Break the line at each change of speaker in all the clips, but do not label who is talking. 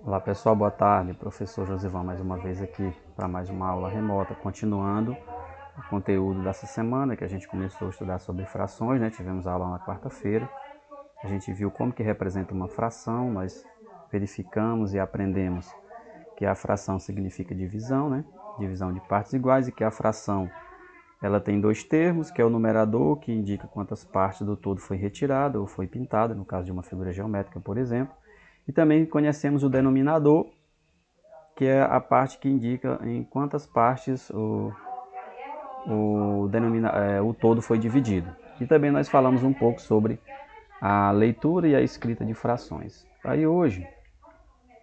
Olá pessoal, boa tarde. Professor Josivan mais uma vez aqui para mais uma aula remota, continuando o conteúdo dessa semana que a gente começou a estudar sobre frações, né? Tivemos aula na quarta-feira. A gente viu como que representa uma fração, nós verificamos e aprendemos que a fração significa divisão, né? Divisão de partes iguais, e que a fração ela tem dois termos, que é o numerador, que indica quantas partes do todo foi retirada ou foi pintada, no caso de uma figura geométrica, por exemplo. E também conhecemos o denominador, que é a parte que indica em quantas partes o todo foi dividido. E também nós falamos um pouco sobre a leitura e a escrita de frações. Aí hoje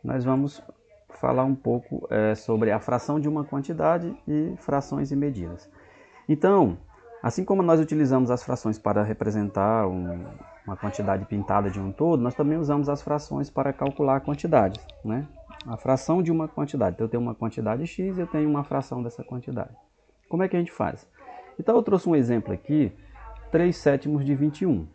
nós vamos falar um pouco sobre a fração de uma quantidade e frações e medidas. Então, assim como nós utilizamos as frações para representar uma quantidade pintada de um todo, nós também usamos as frações para calcular quantidades, né? A fração de uma quantidade. Então, eu tenho uma quantidade x e eu tenho uma fração dessa quantidade. Como é que a gente faz? Então, eu trouxe um exemplo aqui, 3/7 de 21.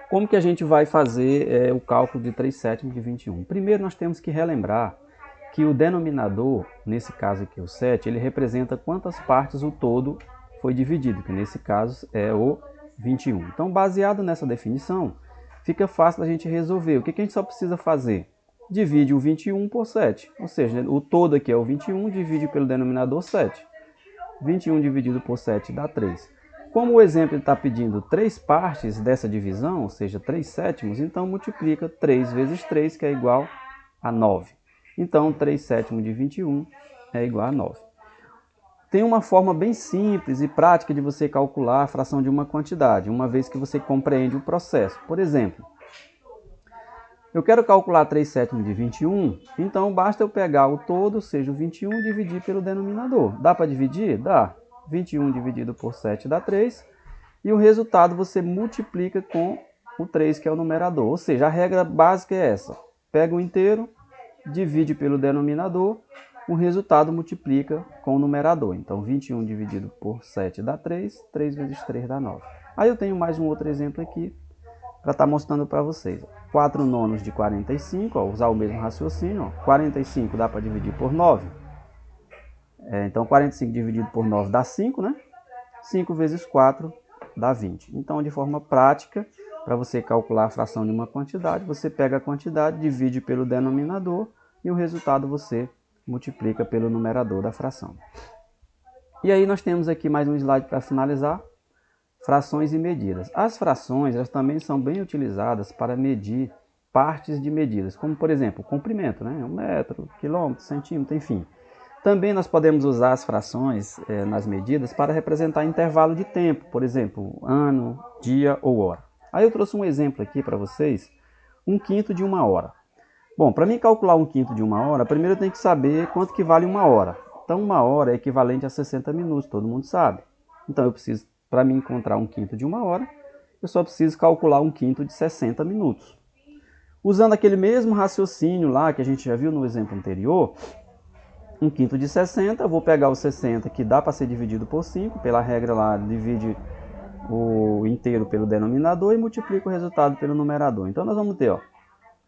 Como que a gente vai fazer o cálculo de 3/7 de 21? Primeiro, nós temos que relembrar que o denominador, nesse caso aqui o 7, ele representa quantas partes o todo foi dividido, que nesse caso é o 21. Então, baseado nessa definição, fica fácil da gente resolver. O que a gente só precisa fazer? Divide o 21 por 7, ou seja, o todo aqui é o 21, divide pelo denominador 7. 21 dividido por 7 dá 3. Como o exemplo está pedindo 3 partes dessa divisão, ou seja, 3/7, então multiplica 3 vezes 3, que é igual a 9. Então, 3/7 de 21 é igual a 9. Tem uma forma bem simples e prática de você calcular a fração de uma quantidade, uma vez que você compreende o processo. Por exemplo, eu quero calcular 3/7 de 21, então basta eu pegar o todo, ou seja, o 21, e dividir pelo denominador. Dá para dividir? Dá. 21 dividido por 7 dá 3, e o resultado você multiplica com o 3, que é o numerador. Ou seja, a regra básica é essa. Pega o inteiro, divide pelo denominador, o resultado multiplica com o numerador. Então, 21 dividido por 7 dá 3, 3 vezes 3 dá 9. Aí eu tenho mais um outro exemplo aqui, para estar mostrando para vocês. 4/9 de 45, usar o mesmo raciocínio. 45 dá para dividir por 9. Então, 45 dividido por 9 dá 5, né? 5 vezes 4 dá 20. Então, de forma prática, para você calcular a fração de uma quantidade, você pega a quantidade, divide pelo denominador e o resultado você multiplica pelo numerador da fração. E aí nós temos aqui mais um slide para finalizar. Frações e medidas. As frações elas também são bem utilizadas para medir partes de medidas, como por exemplo, o comprimento, né? 1 metro, quilômetro, centímetro, enfim. Também nós podemos usar as frações nas medidas para representar intervalo de tempo, por exemplo, ano, dia ou hora. Aí eu trouxe um exemplo aqui para vocês, 1/5 de 1 hora. Bom, para mim calcular 1/5 de 1 hora, primeiro eu tenho que saber quanto que vale 1 hora. Então 1 hora é equivalente a 60 minutos, todo mundo sabe. Então eu preciso, para mim encontrar 1/5 de 1 hora, eu só preciso calcular 1/5 de 60 minutos. Usando aquele mesmo raciocínio lá que a gente já viu no exemplo anterior, 1/5 de 60, eu vou pegar o 60 que dá para ser dividido por 5, pela regra lá, divide o inteiro pelo denominador e multiplica o resultado pelo numerador. Então nós vamos ter,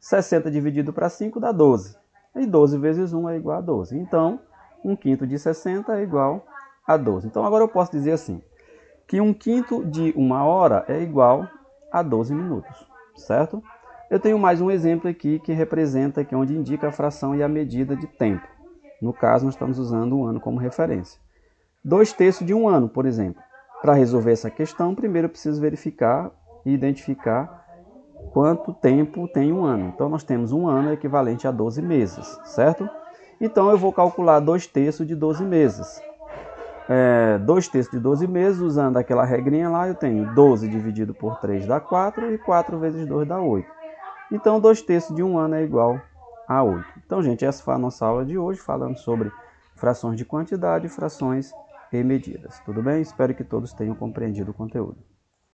60 dividido para 5 dá 12. E 12 vezes 1 é igual a 12. Então, 1/5 de 60 é igual a 12. Então agora eu posso dizer assim, que 1/5 de 1 hora é igual a 12 minutos, certo? Eu tenho mais um exemplo aqui que representa, que é onde indica a fração e a medida de tempo. No caso, nós estamos usando um ano como referência. 2/3 de 1 ano, por exemplo. Para resolver essa questão, primeiro eu preciso verificar e identificar quanto tempo tem um ano. Então, nós temos um ano equivalente a 12 meses, certo? Então, eu vou calcular 2/3 de 12 meses. 2/3 de 12 meses, usando aquela regrinha lá, eu tenho 12 dividido por 3 dá 4, e 4 vezes 2 dá 8. Então, 2/3 de 1 ano é igual a 8. Então, gente, essa foi a nossa aula de hoje, falando sobre frações de quantidade, frações e medidas. Tudo bem? Espero que todos tenham compreendido o conteúdo.